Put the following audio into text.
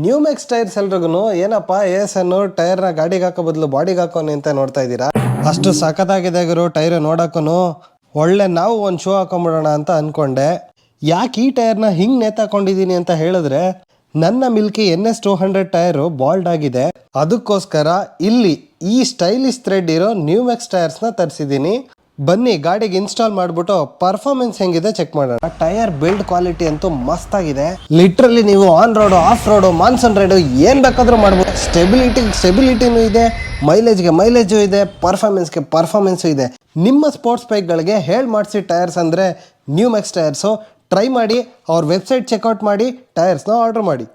ನ್ಯೂಮೆಕ್ಸ್ tyres ಎಲ್ರಿಗೂ ಏನಪ್ಪ ASN ಟೈರ್ನ ಗಾಡಿಗೆ ಹಾಕೋ ಬದಲು ಬಾಡಿಗೆ ಹಾಕೋನಿ ಅಂತ ನೋಡ್ತಾ ಇದ್ದೀರಾ. ಅಷ್ಟು ಸಖತ್ತಾಗಿದೆ ಗುರು ಟೈರ್ ನೋಡೋಕ್ಕೂ. ಒಳ್ಳೆ ನಾವು ಒಂದು ಶೋ ಹಾಕೊಂಬಿಡೋಣ ಅಂತ ಅಂದ್ಕೊಂಡೆ. ಯಾಕೆ ಈ ಟೈರ್ನ ಹಿಂಗೆ ನೇತಾಕೊಂಡಿದ್ದೀನಿ ಅಂತ ಹೇಳಿದ್ರೆ, ನನ್ನ ಮಿಲ್ಕಿ NS200 ಟೈರು ಬಾಲ್ಡ್ ಆಗಿದೆ. ಅದಕ್ಕೋಸ್ಕರ ಇಲ್ಲಿ ಈ ಸ್ಟೈಲಿಶ್ ಥ್ರೆಡ್ ಇರೋ ನ್ಯೂಮೆಕ್ಸ್ ಟೈರ್ಸ್ನ ತರಿಸಿದ್ದೀನಿ. ಬನ್ನಿ ಗಾಡಿಗೆ ಇನ್ಸ್ಟಾಲ್ ಮಾಡಿಬಿಟ್ಟು ಪರ್ಫಾರ್ಮೆನ್ಸ್ ಹೆಂಗಿದೆ ಚೆಕ್ ಮಾಡೋಣ. ಟೈರ್ ಬಿಲ್ಡ್ ಕ್ವಾಲಿಟಿ ಅಂತೂ ಮಸ್ತ್ ಆಗಿದೆ. ಲಿಟ್ರಲಿ ನೀವು on road, of road, monsoon raid ಏನು ಬೇಕಾದರೂ ಮಾಡ್ಬೋದು. ಸ್ಟೆಬಿಲಿಟಿನೂ ಇದೆ, ಮೈಲೇಜು ಇದೆ, ಪರ್ಫಾರ್ಮೆನ್ಸು ಇದೆ. ನಿಮ್ಮ ಸ್ಪೋರ್ಟ್ಸ್ ಬೈಕ್ಗಳಿಗೆ ಹೇಳಿ ಮಾಡಿಸಿ ಟೈರ್ಸ್ ಅಂದರೆ ನ್ಯೂಮೆಕ್ಸ್ ಟೈರ್ಸು. ಟ್ರೈ ಮಾಡಿ, ಅವ್ರ ವೆಬ್ಸೈಟ್ ಚೆಕ್ಔಟ್ ಮಾಡಿ, ಟೈರ್ಸ್ನ ಆರ್ಡರ್ ಮಾಡಿ.